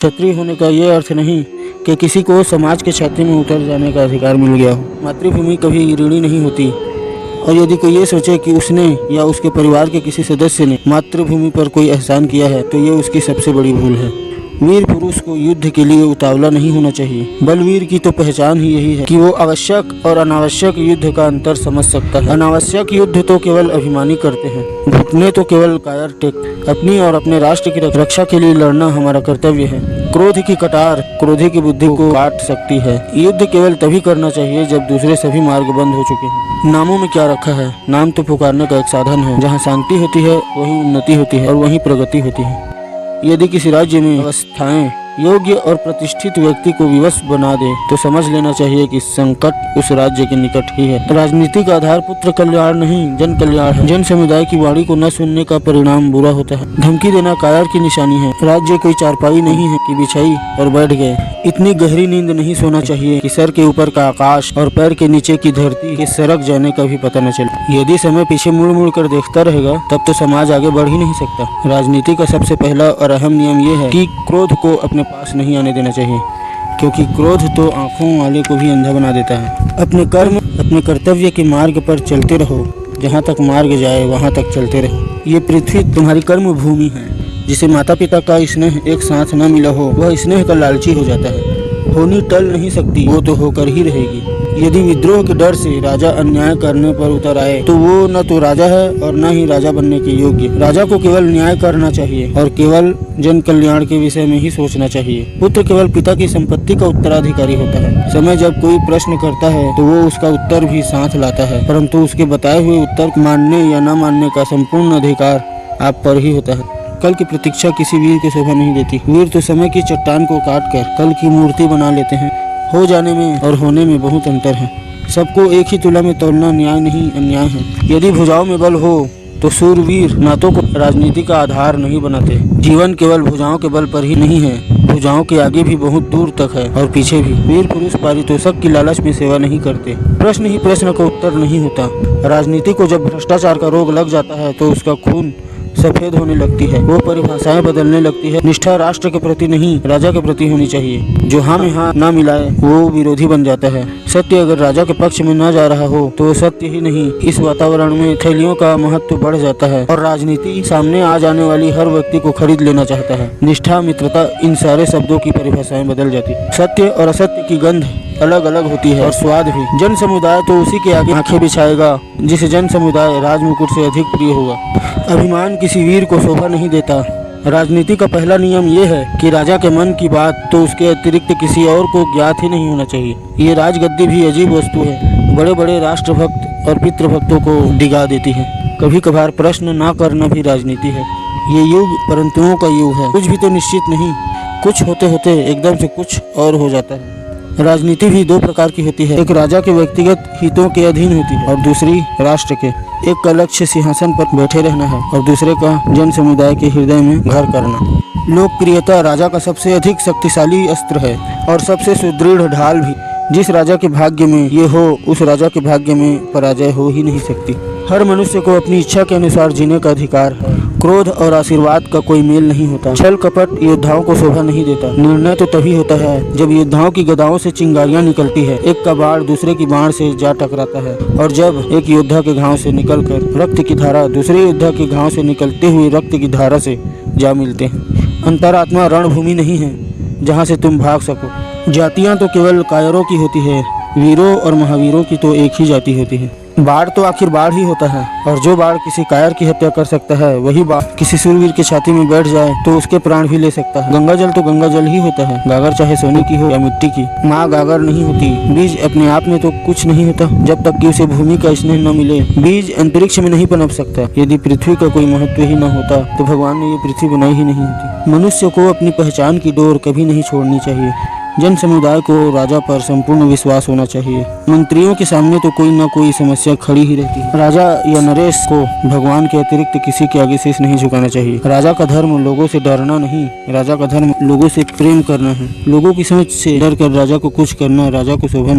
क्षत्रिय होने का ये अर्थ नहीं कि किसी को समाज के छाती में उतर जाने का अधिकार मिल गया हो। मातृभूमि कभी ऋणी नहीं होती, और यदि कोई ये सोचे कि उसने या उसके परिवार के किसी सदस्य ने मातृभूमि पर कोई एहसान किया है तो ये उसकी सबसे बड़ी भूल है। वीर पुरुष को युद्ध के लिए उतावला नहीं होना चाहिए। बलवीर की तो पहचान ही यही है कि वो आवश्यक और अनावश्यक युद्ध का अंतर समझ सकता है। अनावश्यक युद्ध तो केवल अभिमानी करते हैं, घुटने तो केवल कायर टेकते। अपनी और अपने राष्ट्र की रक्षा के लिए लड़ना हमारा कर्तव्य है। क्रोध की कटार क्रोधी की बुद्धि को काट सकती है। युद्ध केवल तभी करना चाहिए जब दूसरे सभी मार्ग बंद हो चुके हैं। नामों में क्या रखा है? नाम तो पुकारने का एक साधन है। जहाँ शांति होती है वहीं उन्नति होती है और वहीं प्रगति होती है। यदि किसी राज्य में अवस्थाएं योग्य और प्रतिष्ठित व्यक्ति को विवश बना दे तो समझ लेना चाहिए कि संकट उस राज्य के निकट ही है। राजनीति का आधार पुत्र कल्याण नहीं जन कल्याण है। जन समुदाय की वाणी को न सुनने का परिणाम बुरा होता है। धमकी देना कायर की निशानी है। राज्य कोई चारपाई नहीं है कि बिछाई और बैठ गए। इतनी गहरी नींद नहीं सोना चाहिए कि सर के ऊपर का आकाश और पैर के नीचे की धरती के सरक जाने का भी पता न चले। यदि समय पीछे मुड़ मुड़ कर देखता रहेगा तब तो समाज आगे बढ़ ही नहीं सकता। राजनीति का सबसे पहला और अहम नियम ये है कि क्रोध को अपने पास नहीं आने देना चाहिए, क्योंकि क्रोध तो आंखों वाले को भी अंधा बना देता है। अपने कर्म अपने कर्तव्य के मार्ग पर चलते रहो। जहाँ तक मार्ग जाए वहाँ तक चलते रहो। ये पृथ्वी तुम्हारी कर्म भूमि है। जिसे माता पिता का स्नेह एक साथ न मिला हो वह स्नेह का लालची हो जाता है। होनी टल नहीं सकती, वो तो होकर ही रहेगी। यदि विद्रोह के डर से राजा अन्याय करने पर उतर आए तो वो न तो राजा है और न ही राजा बनने के योग्य। राजा को केवल न्याय करना चाहिए और केवल जन कल्याण के विषय में ही सोचना चाहिए। पुत्र केवल पिता की संपत्ति का उत्तराधिकारी होता है। समय जब कोई प्रश्न करता है तो वो उसका उत्तर भी साथ लाता है, परंतु उसके बताए हुए उत्तर मानने या न मानने का संपूर्ण अधिकार आप पर ही होता है। कल की प्रतीक्षा किसी वीर को शोभा नहीं देती। वीर तो समय की चट्टान को काट कर कल की मूर्ति बना लेते हैं। हो जाने में और होने में बहुत अंतर है। सबको एक ही तुला में तोलना न्याय नहीं अन्याय है। यदि भुजाओं में बल हो तो शूरवीर नातों को राजनीति का आधार नहीं बनाते। जीवन केवल भुजाओं के बल पर ही नहीं है, भुजाओं के आगे भी बहुत दूर तक है और पीछे भी। वीर पुरुष पारितोषिक की लालच में सेवा नहीं करते। प्रश्न ही प्रश्न का उत्तर नहीं होता। राजनीति को जब भ्रष्टाचार का रोग लग जाता है तो उसका खून सफेद होने लगती है। वो परिभाषाएं बदलने लगती है। निष्ठा राष्ट्र के प्रति नहीं राजा के प्रति होनी चाहिए। जो हाँ में हाँ ना मिलाए वो विरोधी बन जाता है। सत्य अगर राजा के पक्ष में न जा रहा हो तो वो सत्य ही नहीं। इस वातावरण में थैलियों का महत्व बढ़ जाता है और राजनीति सामने आ जाने वाली हर व्यक्ति को खरीद लेना चाहता है। निष्ठा मित्रता इन सारे शब्दों की परिभाषाएं बदल जाती। सत्य और असत्य की गंध अलग अलग होती है और स्वाद भी। जन समुदाय तो उसी के आगे आंखें बिछाएगा जिस जन समुदाय राजमुकुट से अधिक प्रिय होगा। अभिमान किसी वीर को शोभा नहीं देता। राजनीति का पहला नियम ये है कि राजा के मन की बात तो उसके अतिरिक्त किसी और को ज्ञात ही नहीं होना चाहिए। ये राजगद्दी भी अजीब वस्तु है। बड़े बड़े राष्ट्रभक्त और पितृभक्तों को डिगा देती है। कभी कभार प्रश्न ना करना भी राजनीति है। ये युग परंतुओं का युग है। कुछ भी तो निश्चित नहीं। कुछ होते होते एकदम से कुछ और हो जाता है। राजनीति भी दो प्रकार की होती है। एक राजा के व्यक्तिगत हितों के अधीन होती है और दूसरी राष्ट्र के। एक का लक्ष्य सिंहासन पर बैठे रहना है और दूसरे का जन समुदाय के हृदय में घर करना। लोकप्रियता राजा का सबसे अधिक शक्तिशाली अस्त्र है और सबसे सुदृढ़ ढाल भी। जिस राजा के भाग्य में ये हो उस राजा के भाग्य में पराजय हो ही नहीं सकती। हर मनुष्य को अपनी इच्छा के अनुसार जीने का अधिकार है। क्रोध और आशीर्वाद का कोई मेल नहीं होता। छल कपट योद्धाओं को शोभा नहीं देता। निर्णय तो तभी होता है जब योद्धाओं की गदाओं से चिंगारियां निकलती है। एक का बाण दूसरे की बाण से जा टकराता है और जब एक योद्धा के घाव से निकलकर रक्त की धारा दूसरे योद्धा के घाव से निकलते हुए रक्त की धारा से जा मिलते हैं। अंतरात्मा रणभूमि नहीं है जहाँ से तुम भाग सको। जातियाँ तो केवल कायरों की होती है। वीरों और महावीरों की तो एक ही जाति होती है। बाढ़ तो आखिर बाढ़ ही होता है और जो बाढ़ किसी कायर की हत्या कर सकता है वही बाढ़ किसी शूरवीर की छाती में बैठ जाए तो उसके प्राण भी ले सकता है। गंगा जल तो गंगा जल ही होता है, गागर चाहे सोने की हो या मिट्टी की। माँ गागर नहीं होती। बीज अपने आप में तो कुछ नहीं होता जब तक कि उसे भूमि का स्नेह न मिले। बीज अंतरिक्ष में नहीं पनप सकता। यदि पृथ्वी का कोई महत्व ही न होता तो भगवान ने ये पृथ्वी बनाई ही नहीं होती। मनुष्य को अपनी पहचान की डोर कभी नहीं छोड़नी चाहिए। जन समुदाय को राजा पर संपूर्ण विश्वास होना चाहिए। मंत्रियों के सामने तो कोई न कोई समस्या खड़ी ही रहती है। राजा या नरेश को भगवान के अतिरिक्त किसी के आगे शीश नहीं झुकाना चाहिए। राजा का धर्म लोगों से डरना नहीं, राजा का धर्म लोगों से प्रेम करना है। लोगों की सोच से डर कर राजा को कुछ करना राजा को शोभा नहीं।